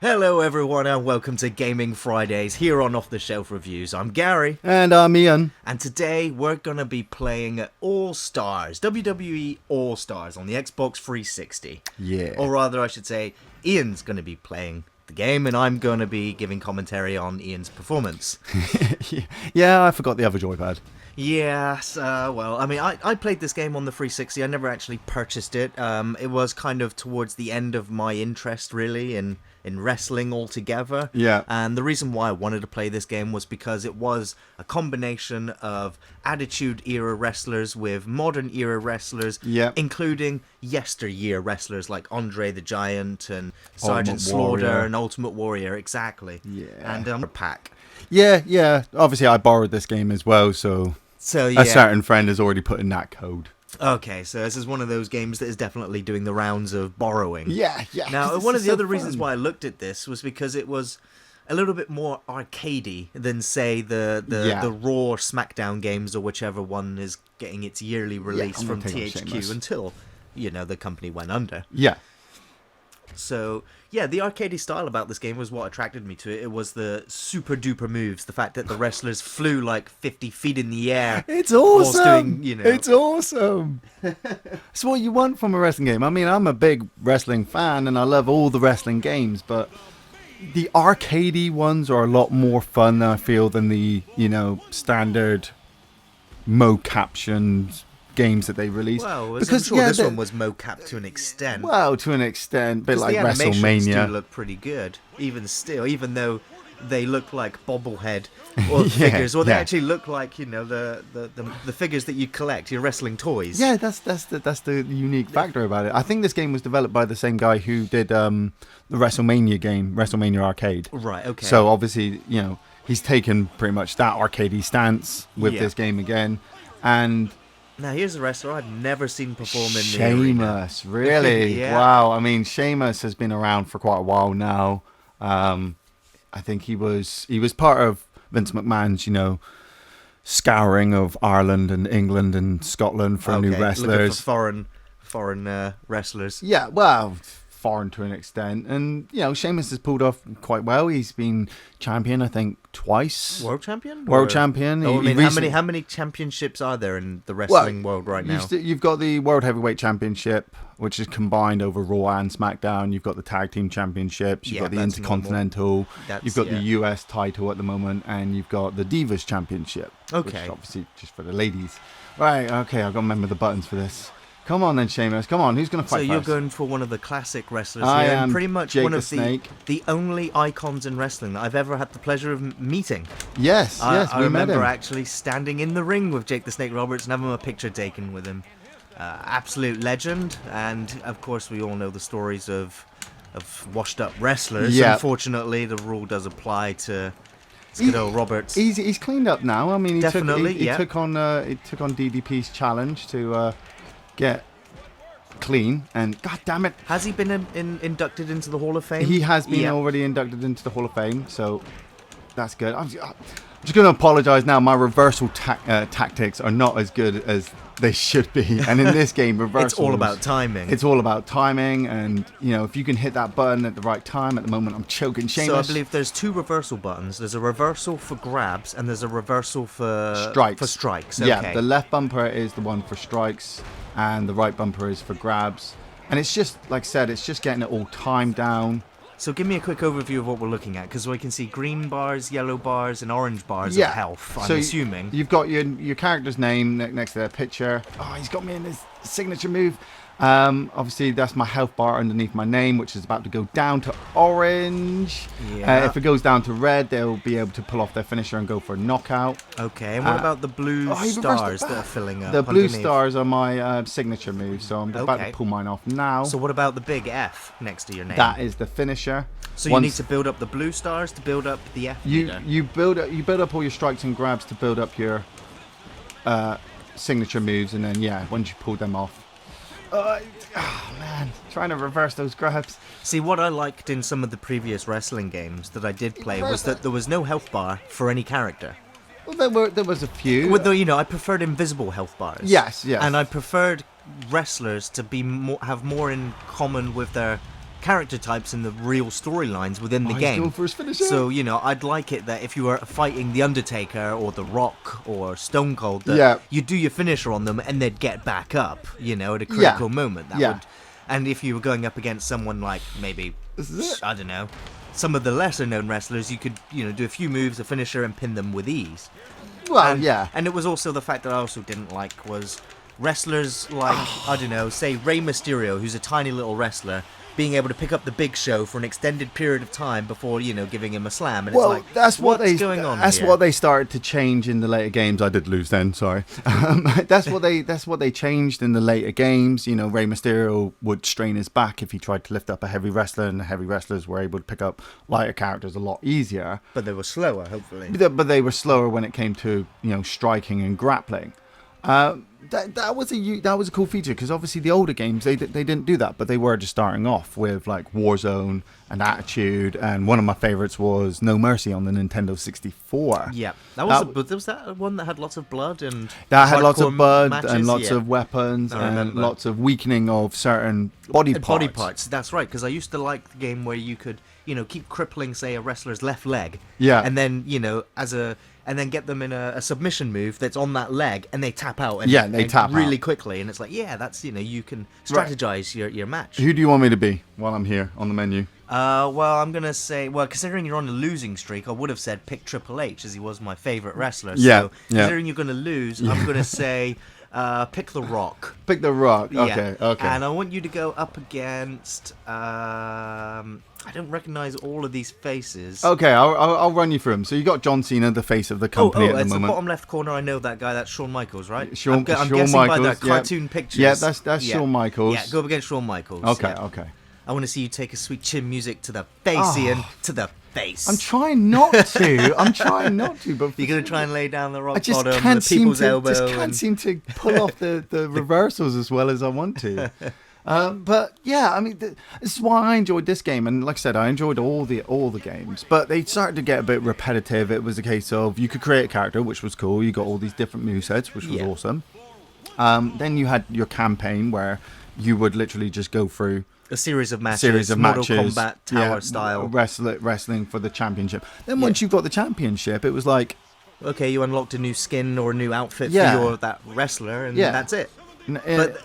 Hello everyone and welcome to Gaming Fridays here on Off the Shelf Reviews. I'm Gary. And I'm Iain. And today we're going to be playing All Stars, WWE All Stars on the Xbox 360. Yeah. Or rather I should say, Ian's going to be playing the game and I'm going to be giving commentary on Ian's performance. Yeah, I forgot the other joypad. Yes, well, I mean, I played this game on the 360. I never actually purchased it. It was kind of towards the end of my interest, really, in wrestling altogether. Yeah. And the reason why I wanted to play this game was because it was a combination of Attitude Era wrestlers with modern era wrestlers, Yeah. including yesteryear wrestlers like Andre the Giant and Sergeant Ultimate Slaughter Warrior. and Ultimate Warrior, exactly. Yeah. And a pack. Yeah. Obviously, I borrowed this game as well, so yeah. a certain friend has already put in that code. Okay, so this is one of those games that is definitely doing the rounds of borrowing. Yeah. Now, one of the other reasons why I looked at this was because it was a little bit more arcadey than, say, the Raw SmackDown games or whichever one is getting its yearly release from THQ until, the company went under. Yeah. So, yeah, the arcadey style about this game was what attracted me to it. It was the super duper moves, the fact that the wrestlers flew like 50 feet in the air. It's awesome. Doing, It's awesome. It's what you want from a wrestling game. I mean, I'm a big wrestling fan and I love all the wrestling games, but the arcadey ones are a lot more fun, I feel, than the, standard mo-captioned games that they release. Well, because I'm sure this one was mocap to an extent. Well, to an extent, a bit like the animations WrestleMania. do look pretty good, even though they look like bobblehead or figures, or they actually look like the figures that you collect, your wrestling toys. Yeah, that's the unique factor about it. I think this game was developed by the same guy who did the WrestleMania game, WrestleMania Arcade. Right. Okay. So obviously, he's taken pretty much that arcadey stance with this game again, and. Now, here's a wrestler I've never seen perform in the arena. Sheamus, really? Yeah. Wow. I mean, Sheamus has been around for quite a while now. I think he was part of Vince McMahon's, scouring of Ireland and England and Scotland for new wrestlers. Looking for foreign wrestlers. Yeah, well, foreign to an extent. And, Sheamus has pulled off quite well. He's been champion, I think, twice. World champion? World champion. Oh, how many championships are there in the wrestling world right now? You've got the World Heavyweight Championship, which is combined over Raw and SmackDown. You've got the Tag Team Championships. You've got the Intercontinental. You've got the US title at the moment. And you've got the Divas Championship. Okay. Which is obviously just for the ladies. Right, okay, I've got to remember the buttons for this. Come on then, Sheamus. Come on, who's going to fight first? So you're going for one of the classic wrestlers I here, am and pretty much Jake one of the only icons in wrestling that I've ever had the pleasure of meeting. Yes, I we met remember him. actually standing in the ring with Jake the Snake Roberts and having a picture taken with him. Absolute legend, and of course we all know the stories of washed-up wrestlers. Yeah. Unfortunately, the rule does apply to Skiddo Roberts. He's cleaned up now. I mean, he took on DDP's challenge to get clean, and god damn it, has he been inducted into the Hall of Fame? He has been already inducted into the Hall of Fame, so that's good. I'm just going to apologise now. My reversal tactics are not as good as they should be, and in this game, reversals. It's all about timing. It's all about timing, and if you can hit that button at the right time. At the moment, I'm choking Sheamus. So I believe there's two reversal buttons. There's a reversal for grabs, and there's a reversal for strikes. Okay. Yeah, the left bumper is the one for strikes, and the right bumper is for grabs. And it's just, like I said, it's just getting it all timed down. So give me a quick overview of what we're looking at, because we can see green bars, yellow bars, and orange bars of health, I'm assuming. You've got your character's name next to their picture. Oh, he's got me in his signature move. Obviously, that's my health bar underneath my name, which is about to go down to orange. Yeah. If it goes down to red, they'll be able to pull off their finisher and go for a knockout. Okay, and what about the blue stars that are filling up? The blue stars are my signature move, so I'm about to pull mine off now. So what about the big F next to your name? That is the finisher. So you need to build up the blue stars to build up the F. You build up all your strikes and grabs to build up your signature moves, and then once you pull them off. Oh man, trying to reverse those grabs. See, what I liked in some of the previous wrestling games that I did play was that there was no health bar for any character. Well, there was a few. With I preferred invisible health bars. Yes. And I preferred wrestlers to be have more in common with their character types and the real storylines within the He's game. going for his finisher. So, I'd like it that if you were fighting The Undertaker or The Rock or Stone Cold, that Yeah. you'd do your finisher on them and they'd get back up, at a critical moment. That would, and if you were going up against someone like maybe, I don't know, some of the lesser known wrestlers, you could, do a few moves, a finisher, and pin them with ease. Well, And it was also the fact that I also didn't like was wrestlers like, I don't know, say Rey Mysterio, who's a tiny little wrestler, being able to pick up the Big Show for an extended period of time before, giving him a slam. And well, it's like, that's what what's they going on That's here? what they started to change in the later games. I did lose then, sorry. That's what they changed in the later games. Rey Mysterio would strain his back if he tried to lift up a heavy wrestler, and the heavy wrestlers were able to pick up lighter characters a lot easier. But they were slower, hopefully. But they were slower when it came to striking and grappling. That was a cool feature, because obviously the older games they didn't do that, but they were just starting off with like Warzone and Attitude, and one of my favorites was No Mercy on the Nintendo 64. Yeah, was that one that had lots of blood and that had lots of blood matches? and lots of weapons and lots of weakening of certain body parts. That's right, because I used to like the game where you could keep crippling, say, a wrestler's left leg, and then and then get them in a submission move that's on that leg, and they tap out. And, they tap really out quickly, and it's like, that's you can strategize your match. Who do you want me to be while I'm here on the menu? Well, I'm gonna say, considering you're on a losing streak, I would have said pick Triple H, as he was my favorite wrestler. So considering you're gonna lose, I'm gonna say pick The Rock. Pick The Rock. Okay. And I want you to go up against. I don't recognize all of these faces. Okay, I'll run you through them. So you got John Cena, the face of the company at the moment. The bottom left corner. I know that guy. That's Shawn Michaels, right? I'm guessing Michaels, by the cartoon pictures. Yeah, that's Shawn Michaels. Yeah, go up against Shawn Michaels. Okay. I want to see you take a sweet chin music to the face, Ian. To the face. I'm trying not to. But you're gonna try and lay down the rock I just bottom, can't the people's elbow. Just can't seem to pull off the reversals as well as I want to. But yeah, I mean, this is why I enjoyed this game, and like I said, I enjoyed all the games. But they started to get a bit repetitive. It was a case of you could create a character, which was cool. You got all these different movesets, which was awesome. Then you had your campaign where you would literally just go through a series of matches, Mortal Kombat tower style, wrestling for the championship. Then once you got the championship, it was like, okay, you unlocked a new skin or a new outfit for that wrestler, and that's it. But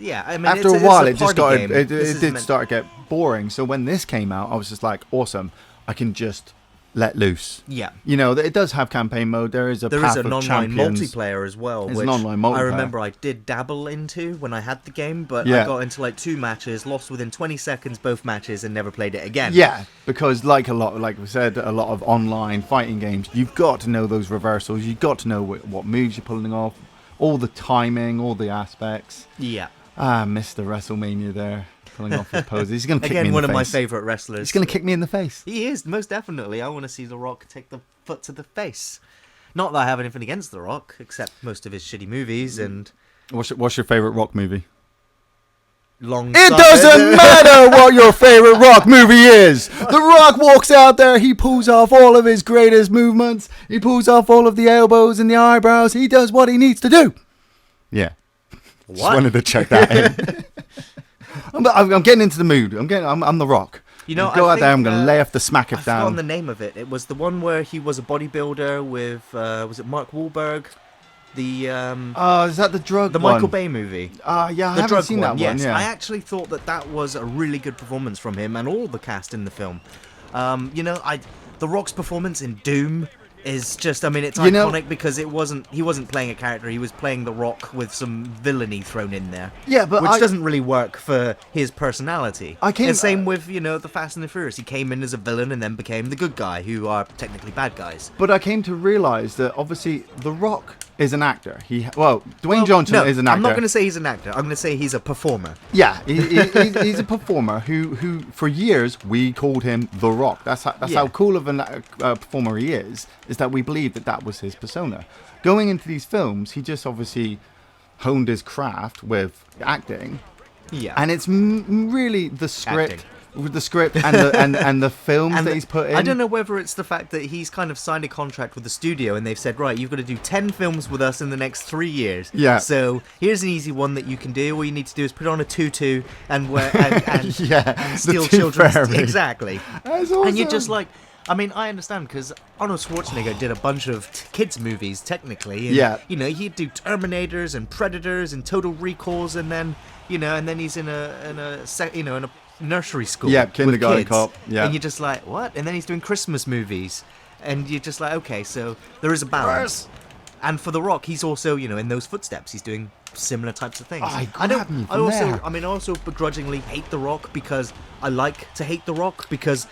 I mean, after a while, it did start to get boring. So when this came out, I was just like, awesome, I can just let loose. Yeah. It does have campaign mode. There is an online multiplayer as well. There's an online multiplayer. I remember I did dabble into when I had the game, but I got into like 2 matches, lost within 20 seconds both matches, and never played it again. Yeah, because like we said, a lot of online fighting games, you've got to know those reversals. You've got to know what moves you're pulling off, all the timing, all the aspects. Yeah. Mr. WrestleMania there. Pulling off his poses. He's going to kick me in the face. Again, one of my favourite wrestlers. He's going to kick me in the face. He is, most definitely. I want to see The Rock take the foot to the face. Not that I have anything against The Rock, except most of his shitty movies and... What's your favourite Rock movie? It doesn't matter what your favourite Rock movie is. The Rock walks out there, he pulls off all of his greatest movements. He pulls off all of the elbows and the eyebrows. He does what he needs to do. Yeah. What? Just wanted to check that in. I'm getting into the mood. I'm The Rock. Go out there. I'm going to lay off the smack it down. I've forgotten the name of it. It was the one where he was a bodybuilder with was it Mark Wahlberg? Is that the drug? The one? Michael Bay movie. Yeah, I haven't seen that one. Yes, yeah. I actually thought that was a really good performance from him and all the cast in the film. The Rock's performance in Doom is just, I mean, it's iconic because he wasn't playing a character, he was playing The Rock with some villainy thrown in there. Yeah, but which doesn't really work for his personality. And same with, the Fast and the Furious. He came in as a villain and then became the good guy, who are technically bad guys. But I came to realise that obviously The Rock is an actor. Dwayne Johnson is an actor. I'm not going to say he's an actor. I'm going to say he's a performer. Yeah, he's a performer who for years we called him The Rock. That's how cool of a performer he is that we believed that was his persona. Going into these films, he just obviously honed his craft with acting. Yeah. And it's really the script. Acting. with the script and the films that he's put in. I don't know whether it's the fact that he's kind of signed a contract with the studio and they've said, right, you've got to do 10 films with us in the next 3 years. Yeah. So here's an easy one that you can do. All you need to do is put on a tutu and wear and steal children's. Exactly. That's awesome. And you're just like, I mean, I understand because Arnold Schwarzenegger did a bunch of kids' movies, technically. And, you know, he'd do Terminators and Predators and Total Recalls, and then, you know, and then he's in a nursery school. Yeah, kindergarten with kids, cop. Yeah. And you're just like, what? And then he's doing Christmas movies, and you're just like, okay, so there is a balance. And for The Rock, he's also, you know, in those footsteps. He's doing similar types of things. I also begrudgingly hate The Rock because I like to hate The Rock because.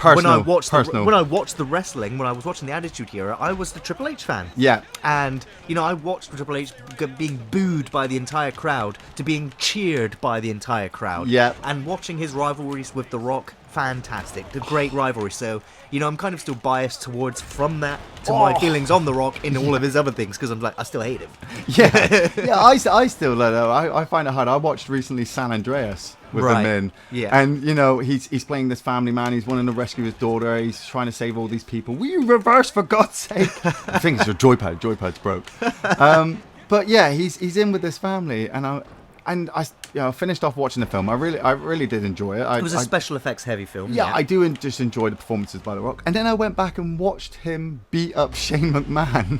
When I watched the wrestling, when I was watching the Attitude Era, I was the Triple H fan. Yeah. And, you know, I watched Triple H being booed by the entire crowd to being cheered by the entire crowd. Yeah. And watching his rivalries with The Rock, fantastic. The great rivalry. So, you know, I'm kind of still biased towards from that to my feelings on The Rock in all of his other things because I'm like, I still hate him. Yeah. Yeah, I still don't know. I find it hard. I watched recently San Andreas with the men. Yeah. And, you know, he's playing this family man. He's wanting to rescue his daughter. He's trying to save all these people. Will you reverse, for God's sake? I think it's your joypad. Joypad's broke. But, yeah, he's in with this family. And I finished off watching the film. I really did enjoy it. It was a special effects heavy film. Yeah, I do just enjoy the performances by The Rock. And then I went back and watched him beat up Shane McMahon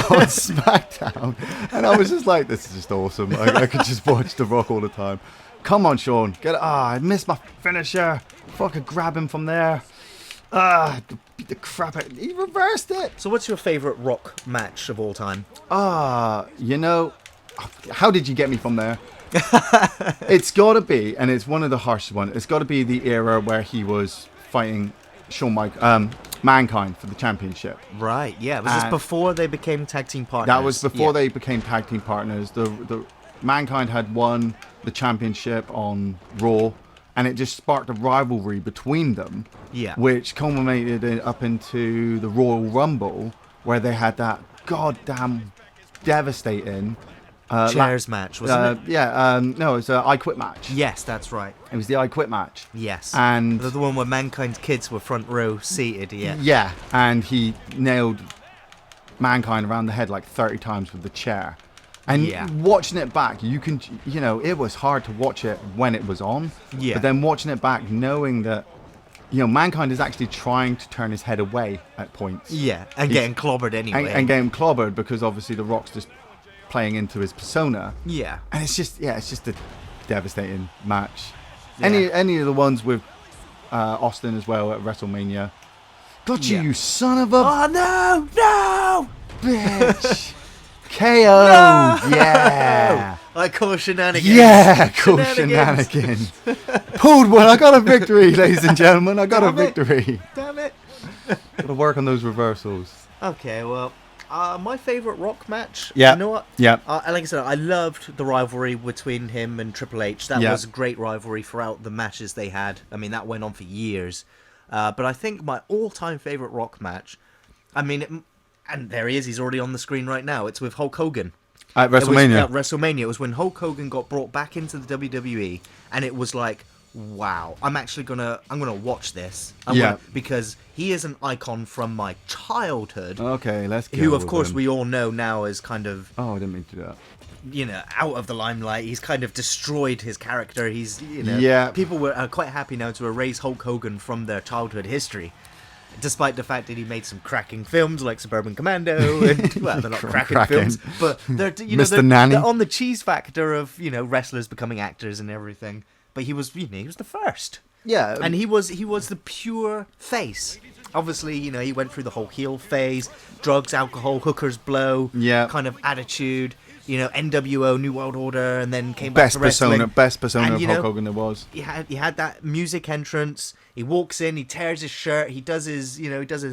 on SmackDown. And I was just like, this is just awesome. I could just watch The Rock all the time. Come on, Sean. Get it. I missed my finisher. Fucking grab him from there. Beat the crap out. He reversed it. So what's your favourite Rock match of all time? You know, how did you get me from there? It's got to be, and it's one of the harshest ones, it's got to be the era where he was fighting Mankind for the championship. Right, yeah. Was this before they became tag team partners? That was before they became tag team partners. The Mankind had won the championship on Raw, and it just sparked a rivalry between them, which culminated up into the Royal Rumble, where they had that goddamn devastating chairs match, wasn't it? No, it was an I Quit match. Yes, that's right. It was the I Quit match. Yes. And the one where Mankind's kids were front row seated, Yeah, and he nailed Mankind around the head like 30 times with the chair. And watching it back, you can, you know, it was hard to watch it when it was on. Yeah. But then watching it back, knowing that, you know, Mankind is actually trying to turn his head away at points. Yeah, and getting clobbered anyway. And getting clobbered because obviously The Rock's just playing into his persona. Yeah. And it's just a devastating match. Yeah. Any of the ones with Austin as well at WrestleMania. Got you son of a... Oh, no! Bitch! KO! No! Yeah! I call shenanigans. Yeah, cool shenanigans. Pulled one. I got a victory, ladies and gentlemen. I got a victory. Damn it. Got to work on those reversals. Okay, well, my favourite Rock match. Yeah. You know what? Yeah. Like I said, I loved the rivalry between him and Triple H. That was a great rivalry throughout the matches they had. I mean, that went on for years. But I think my all-time favourite Rock match, I mean, and there he is. He's already on the screen right now. It's with Hulk Hogan. At WrestleMania. At WrestleMania. It was when Hulk Hogan got brought back into the WWE, and it was like, wow, I'm gonna watch this. Because he is an icon from my childhood. Okay, let's go. Who, of course, we all know now is kind of... Oh, I didn't mean to do that. You know, out of the limelight. He's kind of destroyed his character. He's, you know... People are quite happy now to erase Hulk Hogan from their childhood history. Despite the fact that he made some cracking films like Suburban Commando, and well, they're not cracking films, but they're they're on the cheese factor of, you know, wrestlers becoming actors and everything. But he was the first. Yeah, and he was the pure face. Obviously, you know, he went through the whole heel phase, drugs, alcohol, hookers, blow, kind of attitude. You know, NWO, New World Order, and then came back to wrestling. Best persona of Hulk Hogan there was. He had that music entrance. He walks in, he tears his shirt, he does his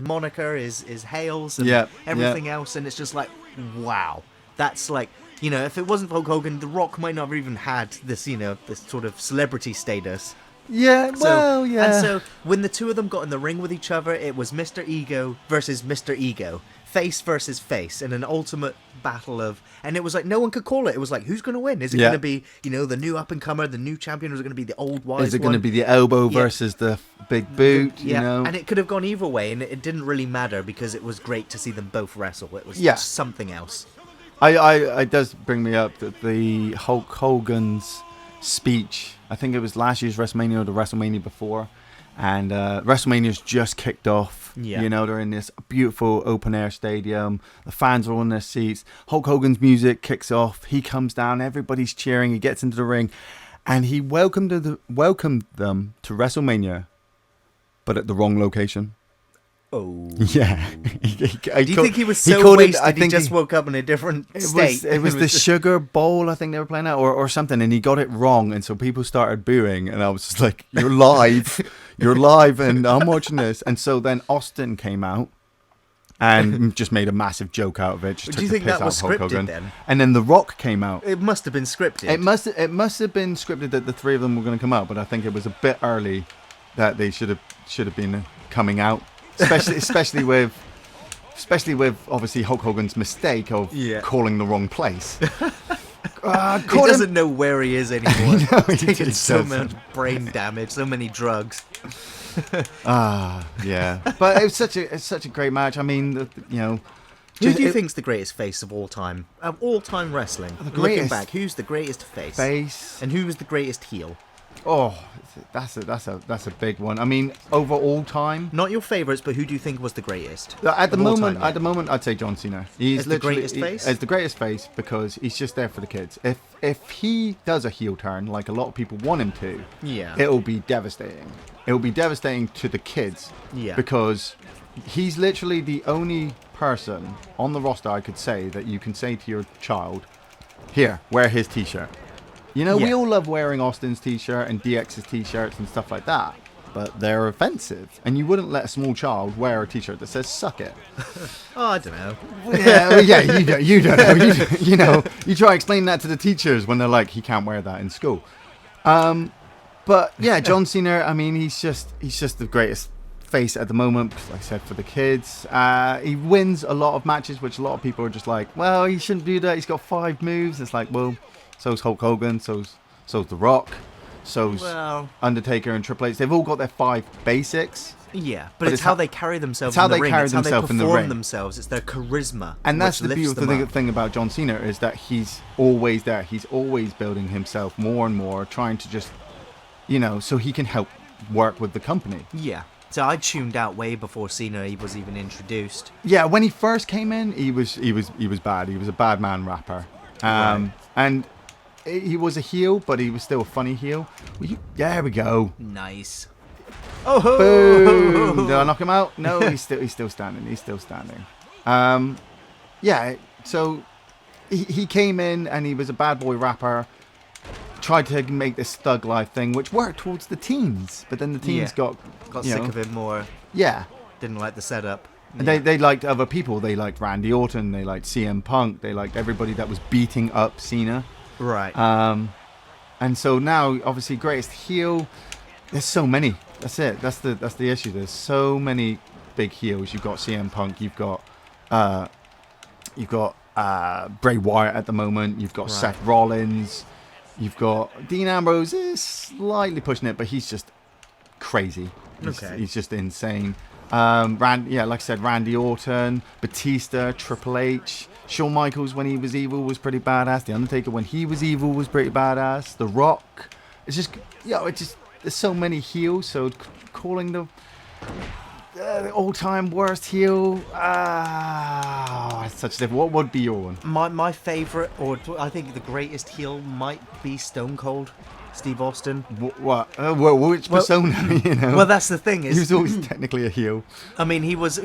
moniker, his hails, and everything else, and it's just like, wow. That's like, you know, if it wasn't for Hulk Hogan, The Rock might not have even had this, you know, this sort of celebrity status Yeah, well, yeah. And so when the two of them got in the ring with each other, it was Mr. Ego versus Mr. Ego. Face versus face in an ultimate battle of... And it was like, no one could call it. It was like, who's going to win? Is it going to be, the new up-and-comer, the new champion, or is it going to be the old wise one? Is it going to be the elbow versus the big boot, you know? And it could have gone either way, and it didn't really matter because it was great to see them both wrestle. It was something else. It does bring me up that the Hulk Hogan's speech, I think it was last year's WrestleMania or the WrestleMania before, and WrestleMania's just kicked off. You know, they're in this beautiful open air stadium. The fans are on their seats. Hulk Hogan's music kicks off. He comes down. Everybody's cheering. He gets into the ring, and he welcomed them to WrestleMania, but at the wrong location. Oh. Yeah. Do you think he was so wasted he just woke up in a different state? It was the Sugar Bowl, I think they were playing at, or something, and he got it wrong, and so people started booing, and I was just like, you're live. You're live, and I'm watching this. And so then Austin came out and just made a massive joke out of it. Do you think that was scripted then? And then The Rock came out. It must have been scripted. It must have been scripted that the three of them were going to come out, but I think it was a bit early that they should have been coming out. Especially with obviously Hulk Hogan's mistake of calling the wrong place. He doesn't know where he is anymore. No, he's taken so much brain damage, so many drugs. Yeah. But it's such a great match. I mean, who do you think's the greatest face of all time? Of all time wrestling. Looking back, who's the greatest face? And who was the greatest heel? Oh, that's a big one. I mean, over all time. Not your favourites, but who do you think was the greatest? At the moment, I'd say John Cena. He's the greatest face. As the greatest face because he's just there for the kids. If he does a heel turn like a lot of people want him to, it'll be devastating. It'll be devastating to the kids. Yeah. Because he's literally the only person on the roster I could say that you can say to your child, "Here, wear his T-shirt." You know, we all love wearing Austin's T-shirt and DX's T-shirts and stuff like that, but they're offensive. And you wouldn't let a small child wear a T-shirt that says "suck it." Oh, I don't know. You don't know. You know, you try explaining that to the teachers when they're like, he can't wear that in school. But yeah, John Cena, I mean, he's just the greatest face at the moment, because like I said, for the kids. He wins a lot of matches, which a lot of people are just like, well, he shouldn't do that. He's got 5 moves. It's like, well... So's Hulk Hogan, so's The Rock, so's Undertaker and Triple H. They've all got their 5 basics. Yeah, but it's how they carry themselves in the ring. It's how they perform themselves. It's their charisma. And that's the beautiful thing about John Cena is that he's always there. He's always building himself more and more, trying to just, so he can help work with the company. Yeah. So I tuned out way before Cena was even introduced. Yeah, when he first came in, he was bad. He was a bad man rapper. And he was a heel, but he was still a funny heel. There we go. Nice. Oh, boom! Did I knock him out? No, he's still standing. He's still standing. Yeah. So he came in and he was a bad boy rapper. Tried to make this thug life thing, which worked towards the teens, but then the teens got sick of it more. Yeah. Didn't like the setup. And they liked other people. They liked Randy Orton. They liked CM Punk. They liked everybody that was beating up Cena. Right. And so now, obviously, greatest heel. There's so many. That's it. That's the issue. There's so many big heels. You've got CM Punk. You've got Bray Wyatt at the moment. You've got Seth Rollins. You've got Dean Ambrose is slightly pushing it, but he's just crazy. He's just insane. Like I said, Randy Orton, Batista, Triple H, Shawn Michaels when he was evil was pretty badass. The Undertaker when he was evil was pretty badass. The Rock. It's just, there's so many heels. So calling the all-time worst heel, it's such different. What would be your one? My favorite, or I think the greatest heel might be Stone Cold. Steve Austin. What? Which persona? Well, that's the thing. He was always technically a heel. I mean, he was,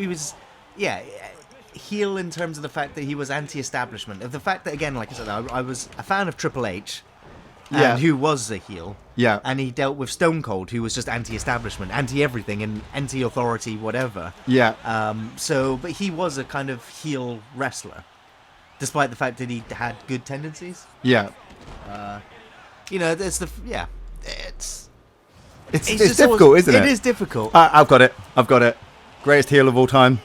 heel in terms of the fact that he was anti-establishment. Of the fact that, again, like I said, I was a fan of Triple H, and who was a heel. Yeah. And he dealt with Stone Cold, who was just anti-establishment, anti-everything, and anti-authority, whatever. Yeah. But he was a kind of heel wrestler, despite the fact that he had good tendencies. Yeah. It's It's difficult, isn't it? It is difficult. I've got it. Greatest heel of all time,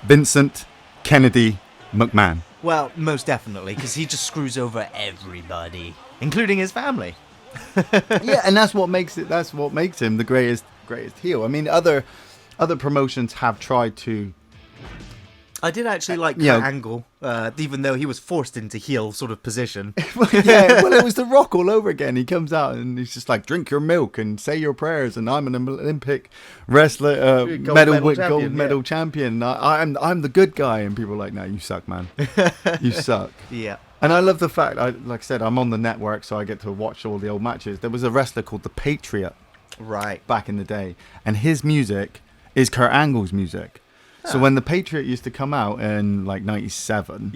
Vincent Kennedy McMahon. Well, most definitely, because he just screws over everybody, including his family. Yeah, and that's what makes it. That's what makes him the greatest heel. I mean, other promotions have tried to. I did actually like Kurt Angle, even though he was forced into heel sort of position. Well, it was The Rock all over again. He comes out and he's just like, drink your milk and say your prayers, and I'm an Olympic wrestler, gold medal champion. I'm the good guy, and people are like, no, you suck, man. You suck. Yeah. And I love the fact, like I said, I'm on the network, so I get to watch all the old matches. There was a wrestler called The Patriot, right, back in the day, and his music is Kurt Angle's music. So when The Patriot used to come out in like 97,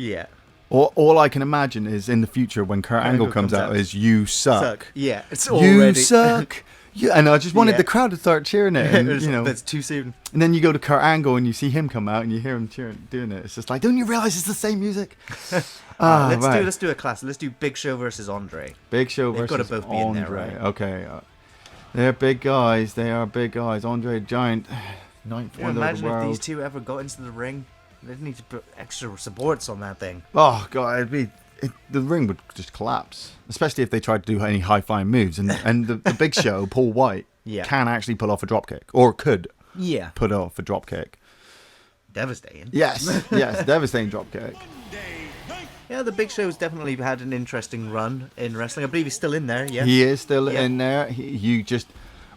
all I can imagine is in the future when Kurt Angle comes out is "You suck." Yeah, it's already "You suck." Yeah, and I just wanted the crowd to start cheering it. And, that's too soon. And then you go to Kurt Angle and you see him come out and you hear him cheering, doing it. It's just like, don't you realize it's the same music? Let's do a classic. Let's do Big Show versus Andre. Big Show versus They've got to both be Andre. in there, right? Okay, they're big guys. They are big guys. Andre, giant. Ninth wonder of the world. Imagine if these two ever got into the ring. They'd need to put extra supports on that thing. Oh god, the ring would just collapse, especially if they tried to do any high-flying moves. And the Big Show, Paul White, can actually pull off a dropkick, or could put off a dropkick. Devastating. Yes, devastating dropkick. Yeah, the Big Show's definitely had an interesting run in wrestling. I believe he's still in there. Yeah, he is still in there.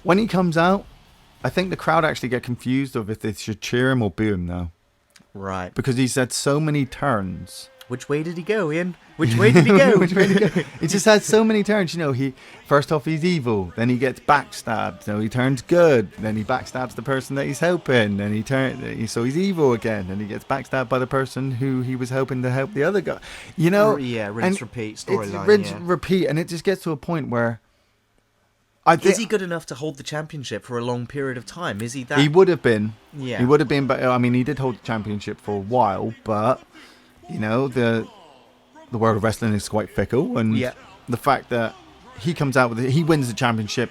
When he comes out, I think the crowd actually get confused of if they should cheer him or boo him now. Right. Because he's had so many turns. Which way did he go, Ian? Which way did he go? He just had so many turns. He first off he's evil, then he gets backstabbed, so he turns good, then he backstabs the person that he's helping, then so he's evil again, and he gets backstabbed by the person who he was hoping to help the other guy. Rinse, repeat storyline. Rinse, repeat, and it just gets to a point where. Is he good enough to hold the championship for a long period of time? Is he that? He would have been. Yeah. He would have been, but I mean, he did hold the championship for a while. But the world of wrestling is quite fickle, and the fact that he comes out he wins the championship,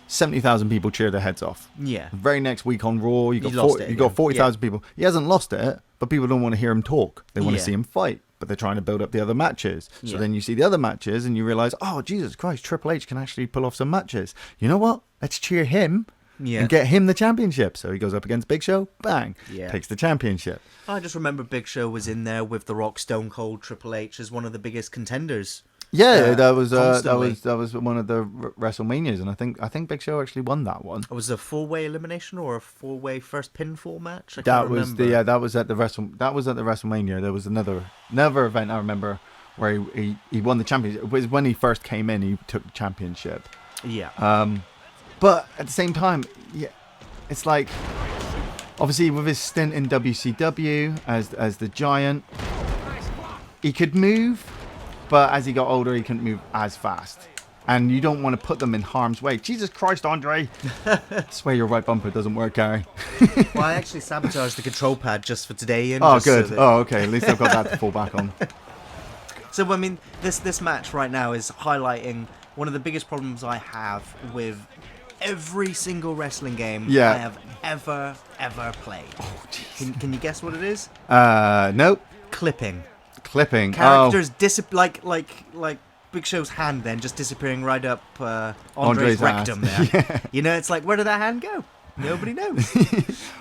70,000 people cheer their heads off. Yeah. The very next week on Raw, you got 40,000 people. He hasn't lost it, but people don't want to hear him talk. They want to see him fight. But they're trying to build up the other matches. So then you see the other matches and you realize, oh, Jesus Christ, Triple H can actually pull off some matches. You know what? Let's cheer him and get him the championship. So he goes up against Big Show, bang, takes the championship. I just remember Big Show was in there with The Rock, Stone Cold, Triple H as one of the biggest contenders. Yeah, that was one of the WrestleManias, and I think Big Show actually won that one. Was it a 4-way elimination or a 4-way first pinfall match? That was at the WrestleMania. There was another event I remember where he won the championship. It was when he first came in. He took the championship. Yeah. But at the same time, it's like obviously with his stint in WCW as the Giant, he could move. But as he got older, he couldn't move as fast. And you don't want to put them in harm's way. Jesus Christ, Andre. I swear your right bumper doesn't work, Gary. Well, I actually sabotaged the control pad just for today, Ian. Oh, good. Okay. At least I've got that to fall back on. So, I mean, this match right now is highlighting one of the biggest problems I have with every single wrestling game I have ever played. Oh, jeez. Can you guess what it is? Nope. Clipping. Characters like Big Show's hand then just disappearing right up Andre's rectum there. Yeah. It's like, where did that hand go? Nobody knows.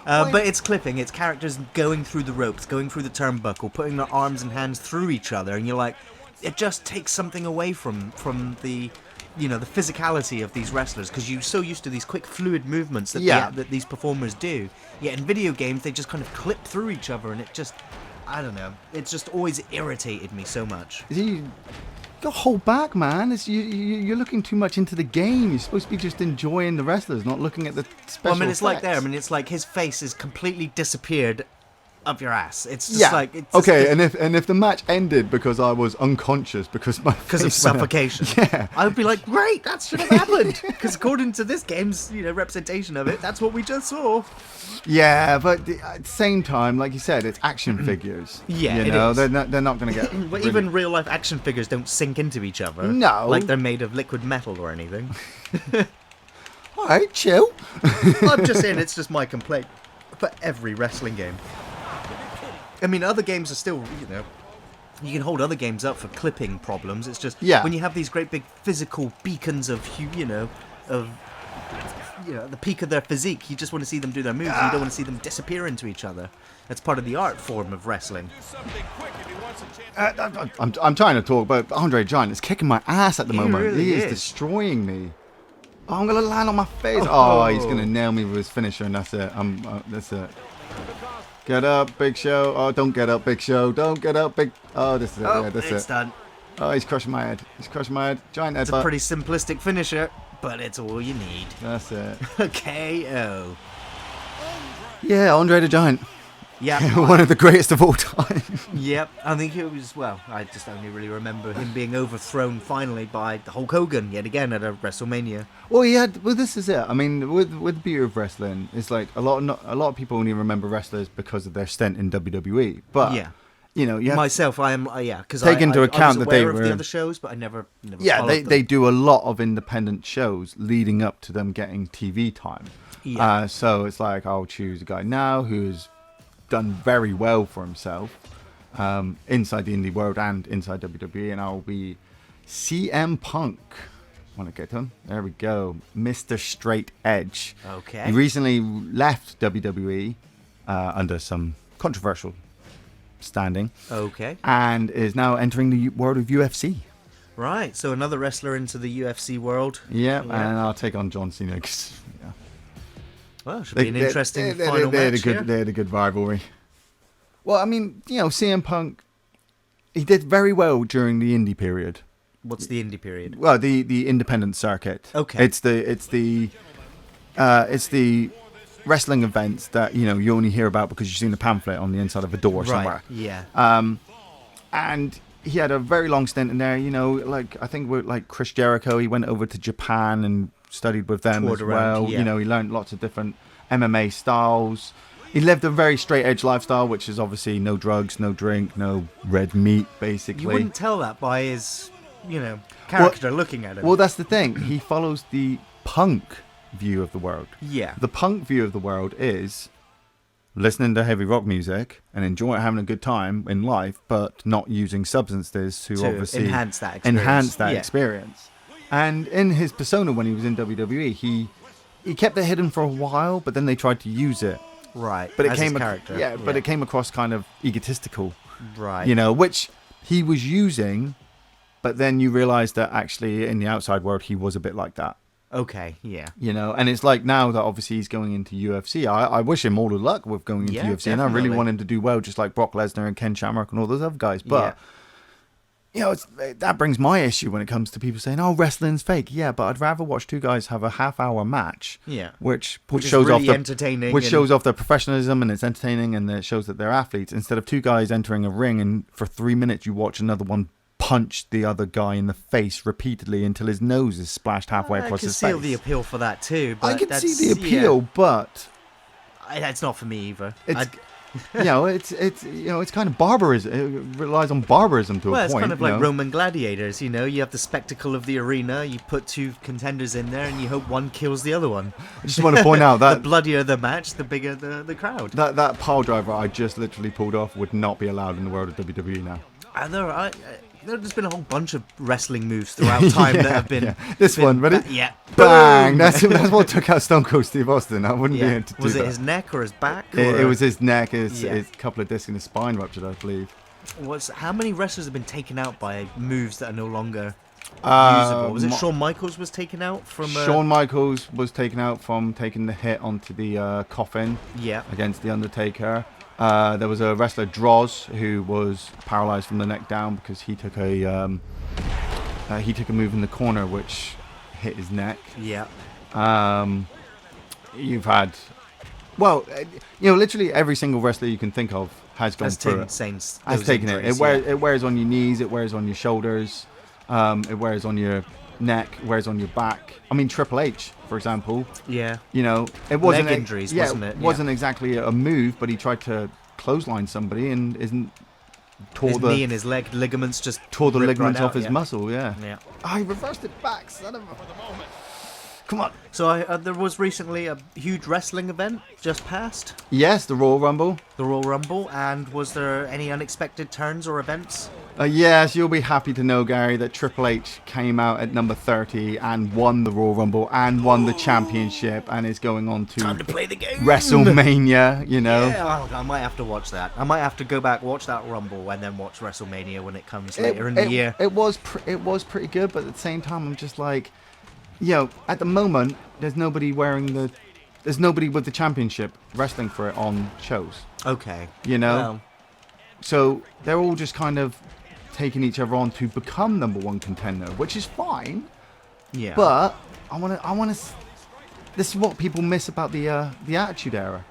But it's clipping. It's characters going through the ropes, going through the turnbuckle, putting their arms and hands through each other, and you're like, it just takes something away from the the physicality of these wrestlers, because you're so used to these quick fluid movements that these performers do. Yeah, in video games they just kind of clip through each other, and it just, I don't know. It's just always irritated me so much. You got to hold back, man. You're looking too much into the game. You're supposed to be just enjoying the wrestlers, not looking at the special it's effects. it's like his face is completely disappeared up your ass. It's just like... It's okay, and if the match ended because I was unconscious because of suffocation, I would be like, great, that should have happened. Because according to this game's representation of it, that's what we just saw. Yeah, but at the same time, like you said, it's action figures. Yeah, it is. They're not going to get. But even real life action figures don't sink into each other. No, like they're made of liquid metal or anything. Oh, right, chill. I'm just saying, it's just my complaint for every wrestling game. I mean, other games are still, you can hold other games up for clipping problems. It's just when you have these great big physical beacons of, the peak of their physique, you just want to see them do their moves. And you don't want to see them disappear into each other. That's part of the art form of wrestling. I'm trying to talk, but Andre the Giant is kicking my ass at the moment. Really He is destroying me. Oh, I'm going to land on my face. Oh, he's going to nail me with his finisher, and that's it. That's it. Get up, Big Show. Oh, don't get up, Big Show. Don't get up, Big... Oh, this is it. Yeah, that's it's done. Oh, he's crushing my head. He's crushing my head. Giant headbutt. It's a pretty simplistic finisher, but it's all you need. That's it. KO. Yeah, Andre the Giant. Yeah. One of the greatest of all time. Yep. I think it was, I just only really remember him being overthrown finally by Hulk Hogan yet again at a WrestleMania. Well, this is it. I mean, with the beauty of wrestling, it's like a lot of people only remember wrestlers because of their stint in WWE. But you have myself, I am because take into account I was that they aware were of the other shows, but I never they do a lot of independent shows leading up to them getting TV time. Yeah. So it's like, I'll choose a guy now who's done very well for himself inside the indie world and inside WWE, and I'll be CM Punk. Want to get him? There we go, Mr. Straight Edge. Okay. He recently left WWE under some controversial standing. Okay. And is now entering the world of UFC. Right. So another wrestler into the UFC world. Yeah, and I'll take on John Cena. Well, it should be an interesting final match. They had a good rivalry. Well, I mean, CM Punk, he did very well during the indie period. What's the indie period? Well, the independent circuit. Okay. It's the wrestling events that you only hear about because you've seen the pamphlet on the inside of a door somewhere. Yeah. And he had a very long stint in there. I think with Chris Jericho, he went over to Japan and studied with them as well. He learned lots of different MMA styles. He lived a very straight edge lifestyle, which is obviously no drugs, no drink, no red meat, basically. You wouldn't tell that by his, character looking at him. Well, that's the thing. He follows the punk view of the world. Yeah. The punk view of the world is listening to heavy rock music and enjoying having a good time in life, but not using substances to obviously enhance that experience. And in his persona when he was in WWE, he kept it hidden for a while, but then they tried to use it. Right. But his character. But it came across kind of egotistical. Right. Which he was using, but then you realize that actually in the outside world he was a bit like that. Okay, yeah. And it's like now that obviously he's going into UFC, I wish him all the luck with going into UFC, definitely. and I really want him to do well, just like Brock Lesnar and Ken Shamrock and all those other guys. But that brings my issue when it comes to people saying, "Oh, wrestling's fake." Yeah, but I'd rather watch two guys have a half-hour match, which shows really off entertaining, shows off their professionalism and it's entertaining, and it shows that they're athletes. Instead of two guys entering a ring and for 3 minutes you watch another one punch the other guy in the face repeatedly until his nose is splashed halfway across his face. I can see the appeal for that too. But I can see the appeal, but it's not for me either. It's kind of barbarism. It relies on barbarism to a point. Well, it's kind of like Roman gladiators. You have the spectacle of the arena. You put two contenders in there, and you hope one kills the other one. I just want to point out that the bloodier the match, the bigger the crowd. That pile driver I just literally pulled off would not be allowed in the world of WWE now. There's been a whole bunch of wrestling moves throughout time that have been... This one, ready? Bang! That's what took out Stone Cold Steve Austin. I wouldn't be able to do that. Was it his neck or his back? It was his neck. His couple of discs in his spine ruptured, I believe. How many wrestlers have been taken out by moves that are no longer usable? Was it Shawn Michaels was taken out from... Shawn Michaels was taken out from taking the hit onto the coffin against The Undertaker. There was a wrestler, Droz, who was paralyzed from the neck down because he took a move in the corner which hit his neck. Yeah. You've had, literally every single wrestler you can think of has gone through it. Has taken it. It wears on your knees. It wears on your shoulders. It wears on your neck. It wears on your back. I mean, Triple H, for example. Yeah. It wasn't leg injuries, wasn't it? It wasn't exactly a move, but he tried to clothesline somebody and his knee and his leg ligaments just tore the ligaments right off his muscle. Yeah. Yeah. I reversed it back, son of a... Come on. So there was recently a huge wrestling event just passed. Yes, the Royal Rumble. The Royal Rumble. And was there any unexpected turns or events? Yes, you'll be happy to know, Gary, that Triple H came out at number 30 and won the Royal Rumble and won the championship and is going on to Time to play the game. WrestleMania, you know. Yeah, I might have to watch that. I might have to go back, watch that Rumble, and then watch WrestleMania when it comes later in the year. It was pretty good, but at the same time, I'm just like, at the moment, there's nobody with the championship wrestling for it on shows. Okay. Well. So they're all just kind of taking each other on to become number one contender, which is fine. Yeah. But I want to. This is what people miss about the Attitude Era.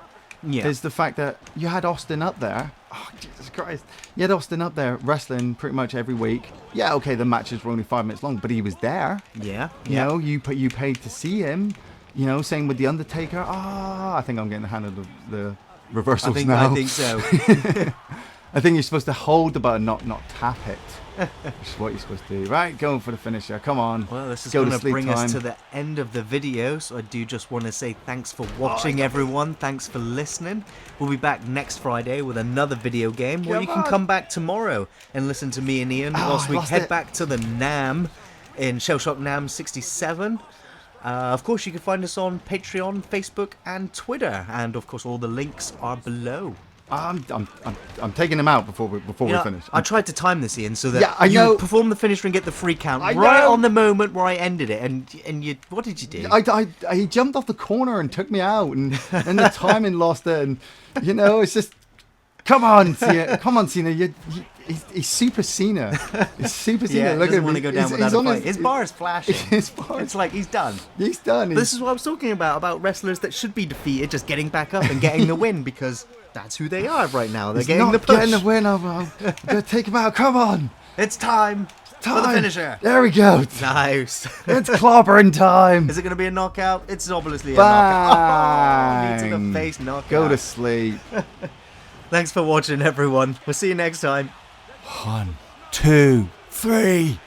Yeah. Is the fact that you had Austin up there. Oh, Jesus Christ! You had Austin up there wrestling pretty much every week. Yeah, okay, the matches were only 5 minutes long, but he was there. Yeah. You paid to see him. Same with the Undertaker. I think I'm getting the hand of the reversals now. I think so. I think you're supposed to hold the button, not tap it. Which is what you're supposed to do. Right, going for the finisher. Come on. Well, this is going to bring us to the end of the video. So I do just want to say thanks for watching, everyone. Thanks for listening. We'll be back next Friday with another video game. Or you can come back tomorrow and listen to me and Ian whilst we head back to the NAM in Shellshock NAM 67. Of course, you can find us on Patreon, Facebook, and Twitter. And, of course, all the links are below. I'm taking him out before we finish. I tried to time this, Ian, so that you perform the finisher and get the free count on the moment where I ended it. And you, what did you do? He jumped off the corner and took me out, and the timing lost it. And it's just, come on, Cena. He's Super Cena. He's Super Cena. Yeah, Look doesn't at want to go down without a fight. His bar is flashing. Bar. It's like he's done. He's done. This is what I was talking about wrestlers that should be defeated, just getting back up and getting the win, because that's who they are right now. They're getting the push. Getting the win. I'm gonna take him out. Come on. It's time for the finisher. There we go. Nice. It's clobbering time. Is it going to be a knockout? It's obviously a knockout. Oh, knee to the face knockout. Go to sleep. Thanks for watching, everyone. We'll see you next time. 1, 2, 3.